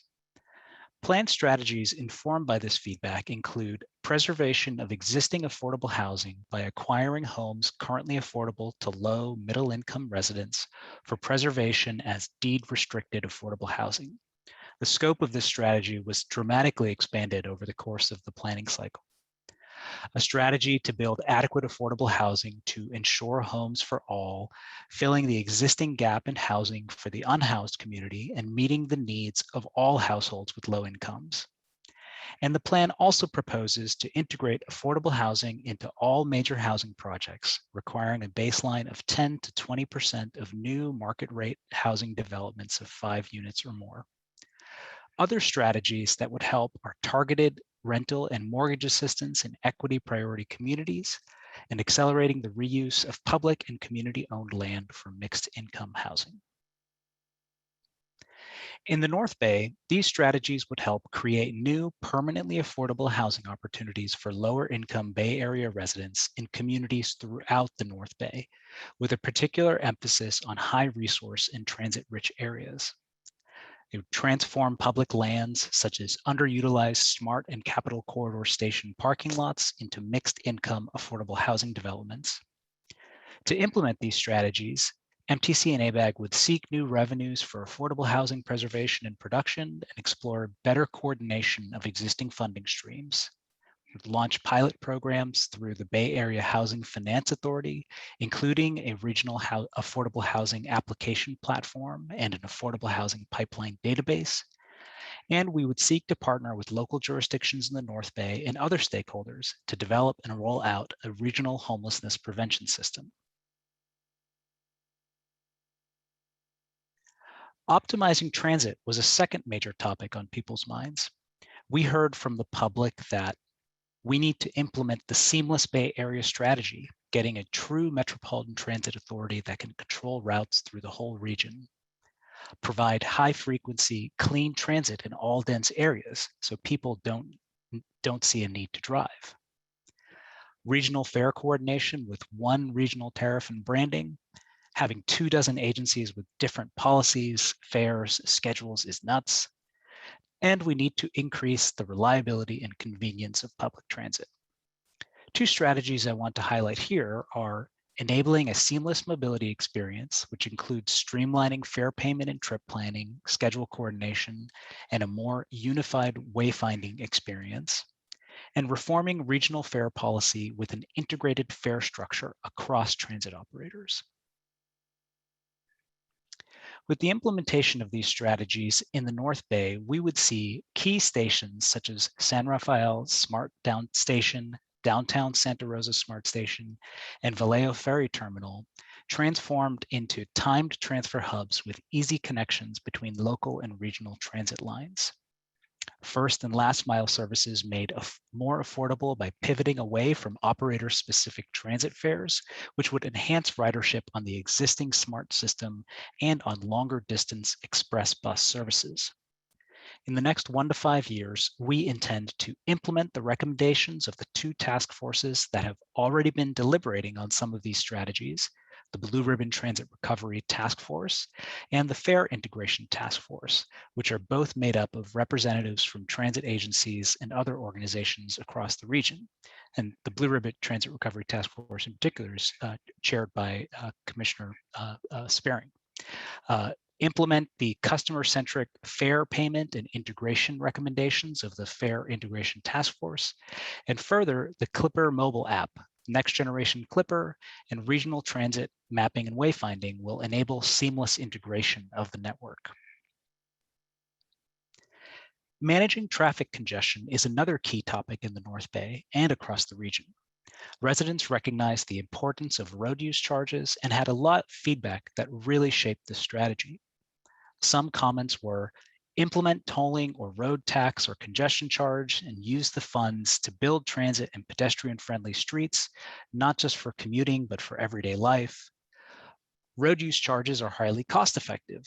Plan strategies informed by this feedback include preservation of existing affordable housing by acquiring homes currently affordable to low middle-income residents for preservation as deed-restricted affordable housing. The scope of this strategy was dramatically expanded over the course of the planning cycle. A strategy to build adequate affordable housing to ensure homes for all, filling the existing gap in housing for the unhoused community and meeting the needs of all households with low incomes. And the plan also proposes to integrate affordable housing into all major housing projects, requiring a baseline of 10 to 20% of new market rate housing developments of 5 units or more. Other strategies that would help are targeted rental and mortgage assistance in equity priority communities, and accelerating the reuse of public and community-owned land for mixed income housing. In the North Bay, these strategies would help create new permanently affordable housing opportunities for lower income Bay Area residents in communities throughout the North Bay, with a particular emphasis on high resource and transit-rich areas. It would transform public lands such as underutilized smart and capital corridor station parking lots into mixed income affordable housing developments. To implement these strategies, MTC and ABAG would seek new revenues for affordable housing preservation and production and explore better coordination of existing funding streams. Would launch pilot programs through the Bay Area Housing Finance Authority, including a regional affordable housing application platform and an affordable housing pipeline database. And we would seek to partner with local jurisdictions in the North Bay and other stakeholders to develop and roll out a regional homelessness prevention system. Optimizing transit was a second major topic on people's minds. We heard from the public that we need to implement the seamless Bay Area strategy, getting a true Metropolitan Transit Authority that can control routes through the whole region. Provide high frequency, clean transit in all dense areas so people don't see a need to drive. Regional fare coordination with one regional tariff and branding. Having 24 agencies with different policies, fares, schedules is nuts. And we need to increase the reliability and convenience of public transit. 2 strategies I want to highlight here are enabling a seamless mobility experience, which includes streamlining fare payment and trip planning, schedule coordination, and a more unified wayfinding experience, and reforming regional fare policy with an integrated fare structure across transit operators. With the implementation of these strategies in the North Bay, we would see key stations such as San Rafael Smart Down Station, Downtown Santa Rosa Smart Station, and Vallejo Ferry Terminal transformed into timed transfer hubs with easy connections between local and regional transit lines. First and last mile services made more affordable by pivoting away from operator-specific transit fares, which would enhance ridership on the existing SMART system and on longer distance express bus services. In the next 1 to 5 years, we intend to implement the recommendations of the 2 task forces that have already been deliberating on some of these strategies, the Blue Ribbon Transit Recovery Task Force and the Fare Integration Task Force, which are both made up of representatives from transit agencies and other organizations across the region. And the Blue Ribbon Transit Recovery Task Force in particular is chaired by Commissioner Sparing. Implement the customer-centric fare payment and integration recommendations of the Fare Integration Task Force, and further, the Clipper mobile app, next generation Clipper, and regional transit mapping and wayfinding will enable seamless integration of the network. Managing traffic congestion is another key topic in the North Bay and across the region. Residents recognized the importance of road use charges and had a lot of feedback that really shaped this strategy. Some comments were, implement tolling or road tax or congestion charge and use the funds to build transit and pedestrian-friendly streets, not just for commuting, but for everyday life. Road use charges are highly cost-effective.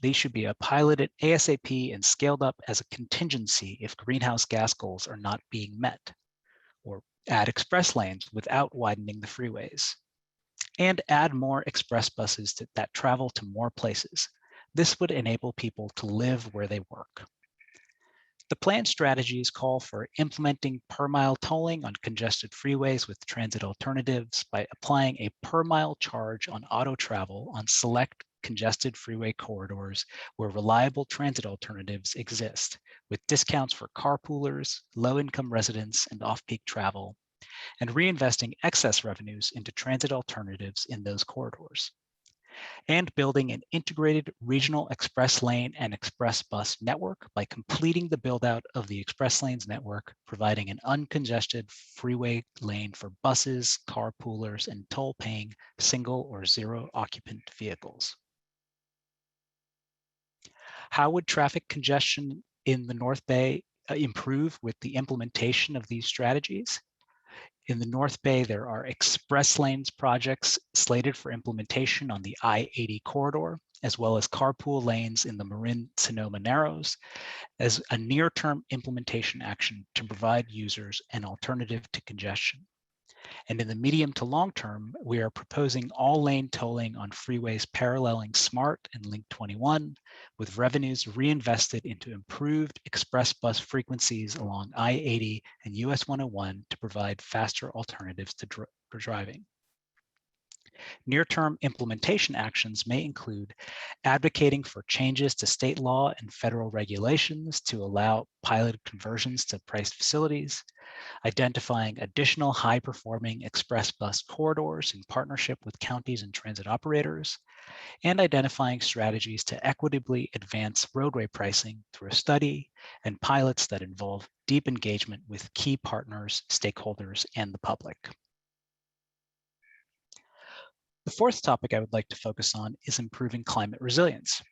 They should be piloted ASAP and scaled up as a contingency if greenhouse gas goals are not being met, or add express lanes without widening the freeways, and add more express buses that travel to more places. This would enable people to live where they work. The planned strategies call for implementing per-mile tolling on congested freeways with transit alternatives by applying a per-mile charge on auto travel on select congested freeway corridors where reliable transit alternatives exist, with discounts for carpoolers, low-income residents, and off-peak travel, and reinvesting excess revenues into transit alternatives in those corridors, and building an integrated regional express lane and express bus network by completing the build out of the express lanes network, providing an uncongested freeway lane for buses, carpoolers, and toll-paying single or zero occupant vehicles. How would traffic congestion in the North Bay improve with the implementation of these strategies? In the North Bay, there are express lanes projects slated for implementation on the I-80 corridor, as well as carpool lanes in the Marin-Sonoma Narrows, as a near-term implementation action to provide users an alternative to congestion. And in the medium to long term, we are proposing all lane tolling on freeways paralleling SMART and Link 21, with revenues reinvested into improved express bus frequencies along I-80 and US 101 to provide faster alternatives to for driving. Near-term implementation actions may include advocating for changes to state law and federal regulations to allow pilot conversions to priced facilities, identifying additional high-performing express bus corridors in partnership with counties and transit operators, and identifying strategies to equitably advance roadway pricing through a study and pilots that involve deep engagement with key partners, stakeholders, and the public. The fourth topic I would like to focus on is improving climate resilience.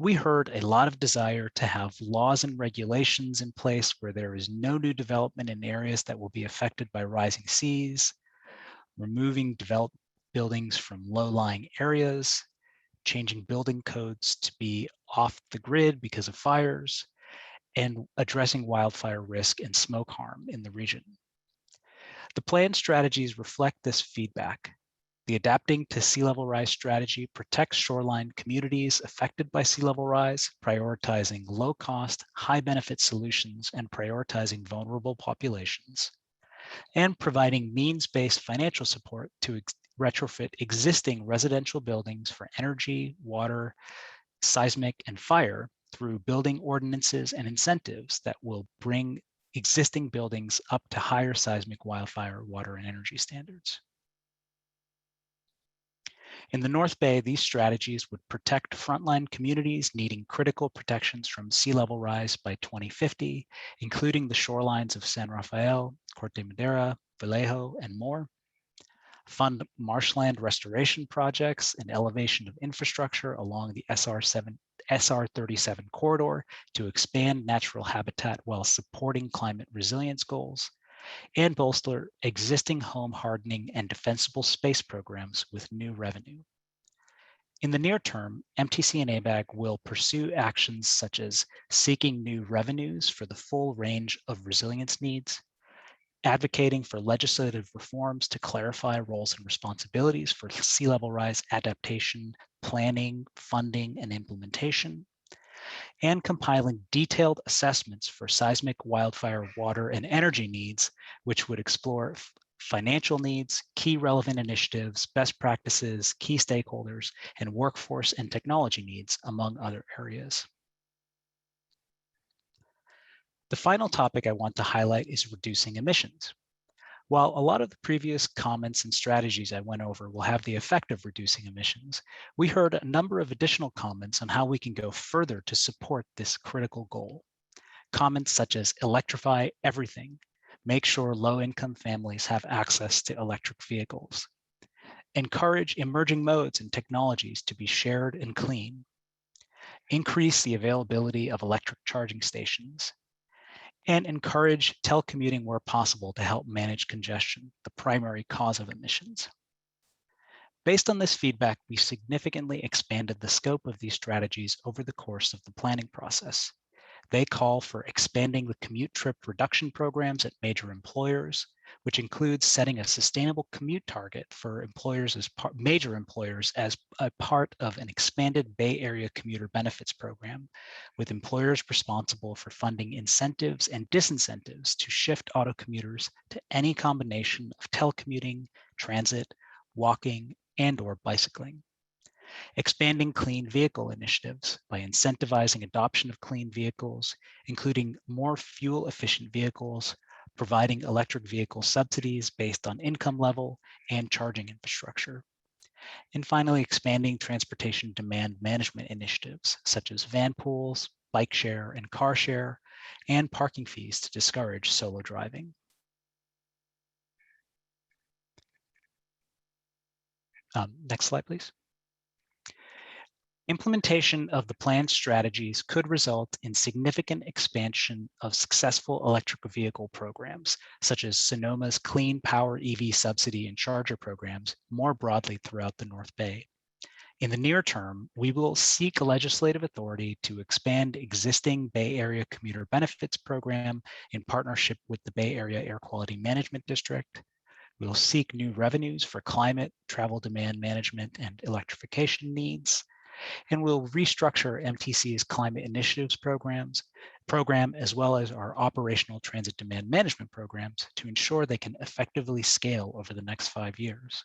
We heard a lot of desire to have laws and regulations in place where there is no new development in areas that will be affected by rising seas, removing developed buildings from low-lying areas, changing building codes to be off the grid because of fires, and addressing wildfire risk and smoke harm in the region. The planned strategies reflect this feedback. The Adapting to Sea Level Rise strategy protects shoreline communities affected by sea level rise, prioritizing low-cost, high-benefit solutions and prioritizing vulnerable populations, and providing means-based financial support to retrofit existing residential buildings for energy, water, seismic, and fire through building ordinances and incentives that will bring existing buildings up to higher seismic, wildfire, water, and energy standards. In the North Bay, these strategies would protect frontline communities needing critical protections from sea level rise by 2050, including the shorelines of San Rafael, Corte Madera, Vallejo, and more. Fund marshland restoration projects and elevation of infrastructure along the SR37 corridor to expand natural habitat while supporting climate resilience goals, and bolster existing home hardening and defensible space programs with new revenue. In the near term, MTC and ABAG will pursue actions such as seeking new revenues for the full range of resilience needs, advocating for legislative reforms to clarify roles and responsibilities for sea level rise adaptation, planning, funding, and implementation, and compiling detailed assessments for seismic, wildfire, water, and energy needs, which would explore financial needs, key relevant initiatives, best practices, key stakeholders, and workforce and technology needs, among other areas. The final topic I want to highlight is reducing emissions. While a lot of the previous comments and strategies I went over will have the effect of reducing emissions, we heard a number of additional comments on how we can go further to support this critical goal. Comments such as electrify everything, make sure low-income families have access to electric vehicles, encourage emerging modes and technologies to be shared and clean, increase the availability of electric charging stations, and encourage telecommuting where possible to help manage congestion, the primary cause of emissions. Based on this feedback, we significantly expanded the scope of these strategies over the course of the planning process. They call for expanding the commute trip reduction programs at major employers, which includes setting a sustainable commute target for employers as major employers as a part of an expanded Bay Area commuter benefits program, with employers responsible for funding incentives and disincentives to shift auto commuters to any combination of telecommuting, transit, walking, and/or bicycling. Expanding clean vehicle initiatives by incentivizing adoption of clean vehicles, including more fuel-efficient vehicles, providing electric vehicle subsidies based on income level and charging infrastructure. And finally, expanding transportation demand management initiatives, such as van pools, bike share, and car share, and parking fees to discourage solo driving. Next slide, please. Implementation of the planned strategies could result in significant expansion of successful electric vehicle programs, such as Sonoma's Clean Power EV subsidy and charger programs more broadly throughout the North Bay. In the near term, we will seek legislative authority to expand existing Bay Area commuter benefits program in partnership with the Bay Area Air Quality Management District. We will seek new revenues for climate, travel demand management, and electrification needs. And we'll restructure MTC's Climate Initiatives program, as well as our operational transit demand management programs to ensure they can effectively scale over the next 5 years.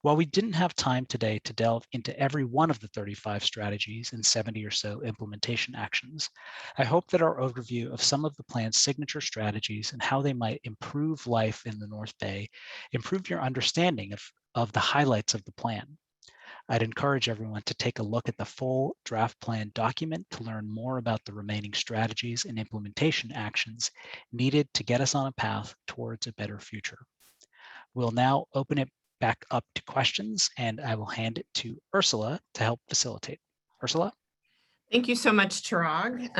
While we didn't have time today to delve into every one of the 35 strategies and 70 or so implementation actions, I hope that our overview of some of the plan's signature strategies and how they might improve life in the North Bay improved your understanding of the highlights of the plan. I'd encourage everyone to take a look at the full draft plan document to learn more about the remaining strategies and implementation actions needed to get us on a path towards a better future. We'll now open it back up to questions, and I will hand it to Ursula to help facilitate. Ursula? Thank you so much, Chirag.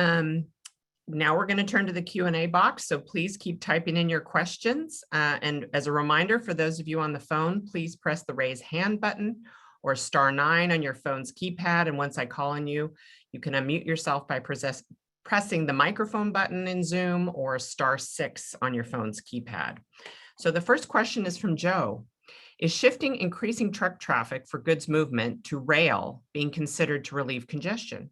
Now we're going to turn to the Q&A box, so please keep typing in your questions. And as a reminder, for those of you on the phone, please press the raise hand button or *9 on your phone's keypad. And once I call on you, you can unmute yourself by pressing the microphone button in Zoom or *6 on your phone's keypad. So the first question is from Joe. Is shifting increasing truck traffic for goods movement to rail being considered to relieve congestion?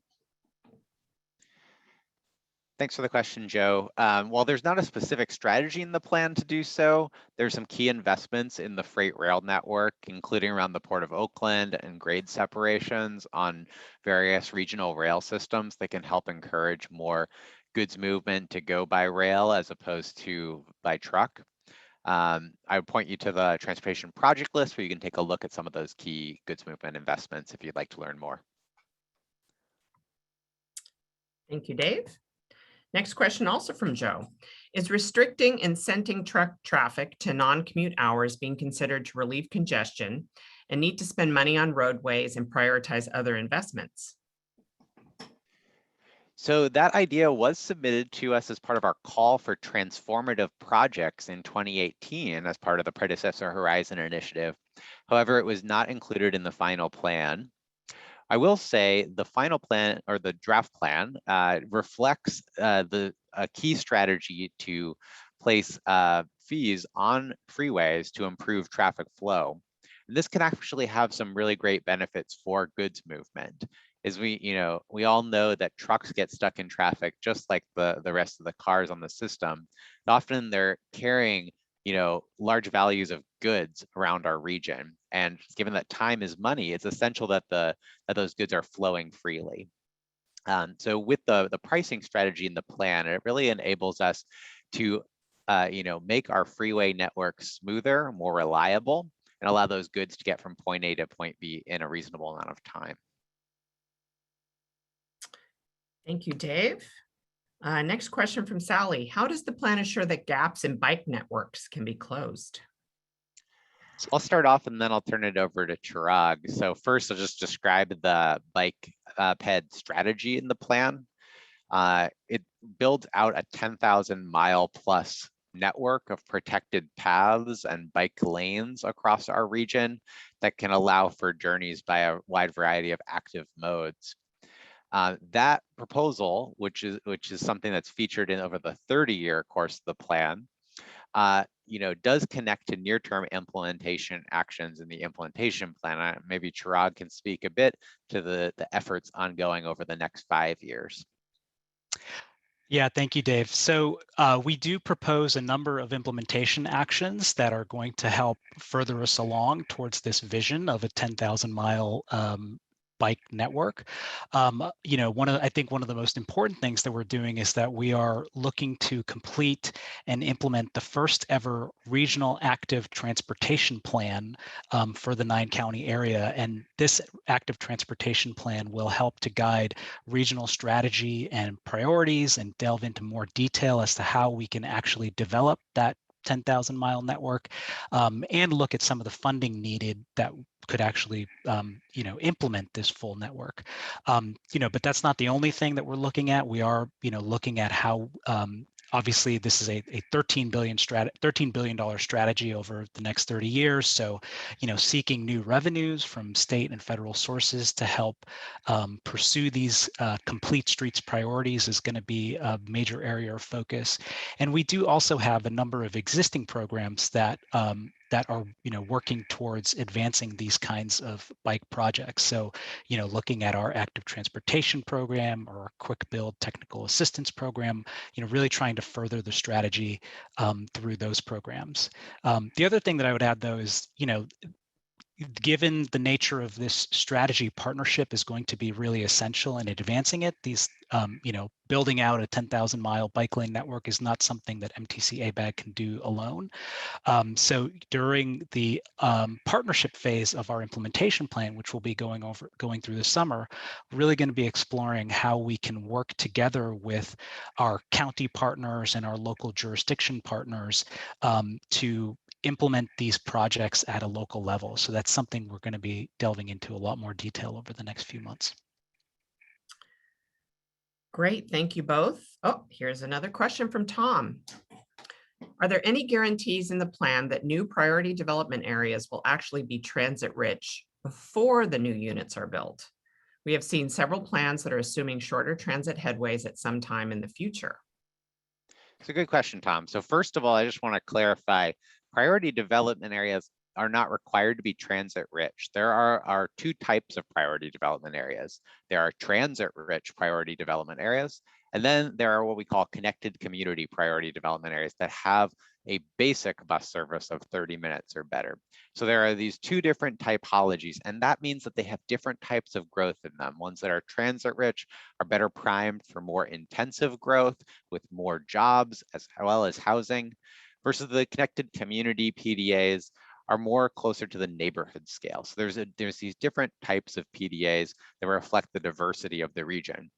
Thanks for the question, Joe. While there's not a specific strategy in the plan to do so, there's some key investments in the freight rail network, including around the Port of Oakland and grade separations on various regional rail systems that can help encourage more goods movement to go by rail as opposed to by truck. I would point you to the transportation project list where you can take a look at some of those key goods movement investments if you'd like to learn more. Thank you, Dave. Next question also from Joe. Is restricting incenting truck traffic to non-commute hours being considered to relieve congestion and need to spend money on roadways and prioritize other investments? So that idea was submitted to us as part of our call for transformative projects in 2018 as part of the predecessor Horizon initiative. However, it was not included in the final plan. I will say the final plan or the draft plan reflects a key strategy to place fees on freeways to improve traffic flow. And this can actually have some really great benefits for goods movement. As we all know that trucks get stuck in traffic just like the rest of the cars on the system. Often they're carrying large values of goods around our region. And given that time is money, it's essential that those goods are flowing freely. So with the pricing strategy in the plan, it really enables us to make our freeway network smoother, more reliable, and allow those goods to get from point A to point B in a reasonable amount of time. Thank you, Dave. Next question from Sally. How does the plan assure that gaps in bike networks can be closed? So I'll start off and then I'll turn it over to Chirag. So first, I'll just describe the bike ped strategy in the plan. It builds out a 10,000 mile plus network of protected paths and bike lanes across our region that can allow for journeys by a wide variety of active modes. That proposal, which is something that's featured in over the 30-year course of the plan, does connect to near-term implementation actions in the implementation plan. Maybe Chirag can speak a bit to the efforts ongoing over the next 5 years. Yeah, thank you, Dave. So we do propose a number of implementation actions that are going to help further us along towards this vision of a 10,000 mile bike network. I think one of the most important things that we're doing is that we are looking to complete and implement the first ever regional active transportation plan for the 9-county area. And this active transportation plan will help to guide regional strategy and priorities and delve into more detail as to how we can actually develop that 10,000 mile network and look at some of the funding needed that could actually implement this full network. But that's not the only thing that we're looking at. We are looking at how obviously this is a $13 billion strategy over the next 30 years. So seeking new revenues from state and federal sources to help pursue these complete streets priorities is going to be a major area of focus. And we do also have a number of existing programs that are working towards advancing these kinds of bike projects. So looking at our active transportation program or our quick build technical assistance program, really trying to further the strategy through those programs. The other thing that I would add though is given the nature of this strategy, partnership is going to be really essential in advancing it. These, building out a 10,000 mile bike lane network is not something that MTC ABAG can do alone. So during the partnership phase of our implementation plan, which we'll be going through the summer, we're really going to be exploring how we can work together with our county partners and our local jurisdiction partners to implement these projects at a local level. So that's something we're going to be delving into a lot more detail over the next few months. Great, thank you both. Oh, here's another question from Tom. Are there any guarantees in the plan that new priority development areas will actually be transit rich before the new units are built? We have seen several plans that are assuming shorter transit headways at some time in the future. It's a good question, Tom. So first of all, I just want to clarify, priority development areas are not required to be transit rich. There are two types of priority development areas. There are transit rich priority development areas, and then there are what we call connected community priority development areas that have a basic bus service of 30 minutes or better. So there are these two different typologies, and that means that they have different types of growth in them. Ones that are transit rich are better primed for more intensive growth with more jobs as well as housing. versus the connected community PDAs are more closer to the neighborhood scale. So there's these different types of PDAs that reflect the diversity of the region.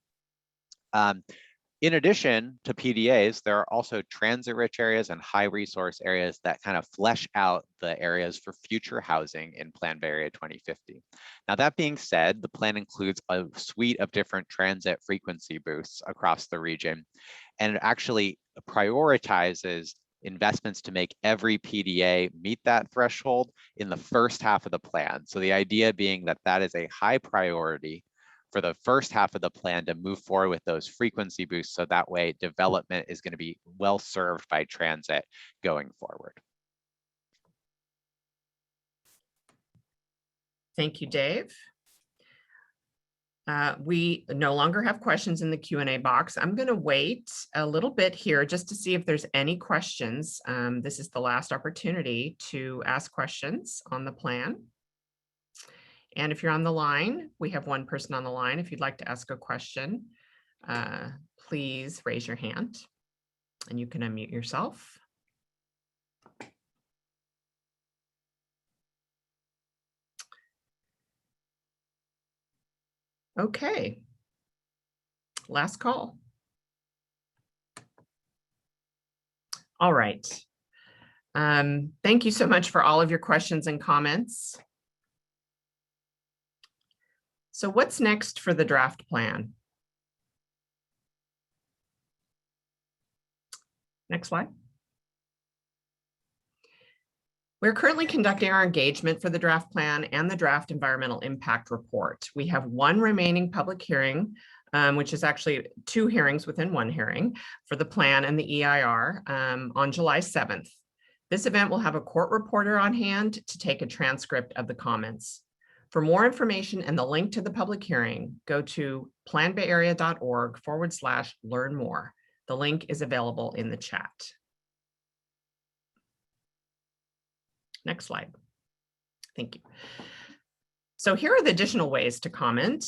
In addition to PDAs, there are also transit-rich areas and high-resource areas that kind of flesh out the areas for future housing in Plan Bay Area 2050. Now, that being said, the plan includes a suite of different transit frequency boosts across the region, and it actually prioritizes investments to make every PDA meet that threshold in the first half of the plan. So the idea being that that is a high priority for the first half of the plan to move forward with those frequency boosts, so that way development is going to be well served by transit going forward. Thank you, Dave. We no longer have questions in the Q&A box. I'm going to wait a little bit here just to see if there's any questions. This is the last opportunity to ask questions on the plan. And if you're on the line, we have one person on the line. If you'd like to ask a question, please raise your hand and you can unmute yourself. Okay. Last call. All right. Thank you so much for all of your questions and comments. So what's next for the draft plan? Next slide. We're currently conducting our engagement for the draft plan and the draft environmental impact report. We have one remaining public hearing, which is actually 2 hearings within 1 hearing for the plan and the EIR on July 7th. This event will have a court reporter on hand to take a transcript of the comments. For more information and the link to the public hearing, go to planbayarea.org/learn-more. The link is available in the chat. Next slide. Thank you. So here are the additional ways to comment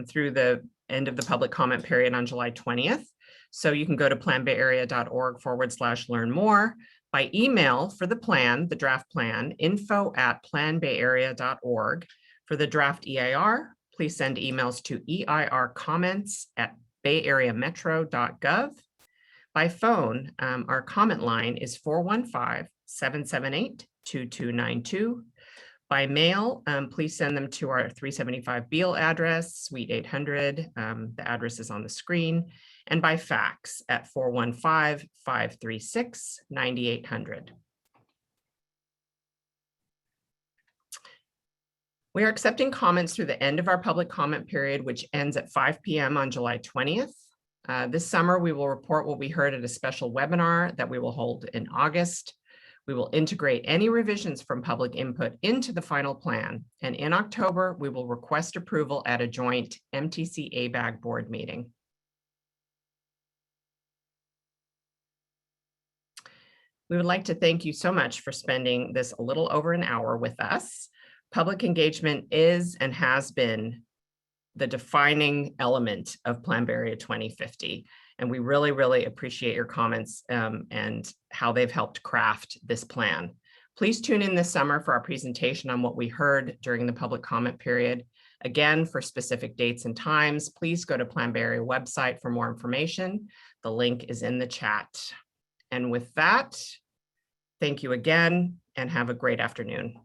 through the end of the public comment period on July 20th. So you can go to planbayarea.org/learn-more. By email for the plan, the draft plan, info@planbayarea.org. For the draft EIR, please send emails to eircomments@bayareametro.gov. By phone, our comment line is 415-778-2292. By mail, please send them to our 375 Beale address, Suite 800. The address is on the screen. And by fax at 415-536-9800. We are accepting comments through the end of our public comment period, which ends at 5 p.m. on July 20th. This summer, we will report what we heard at a special webinar that we will hold in August. We will integrate any revisions from public input into the final plan. And in October, we will request approval at a joint MTC-ABAG board meeting. We would like to thank you so much for spending this a little over an hour with us. Public engagement is and has been the defining element of Plan Bay Area 2050. And we really, really appreciate your comments and how they've helped craft this plan. Please tune in this summer for our presentation on what we heard during the public comment period. Again, for specific dates and times, please go to Plan Bay Area website for more information. The link is in the chat. And with that, thank you again and have a great afternoon.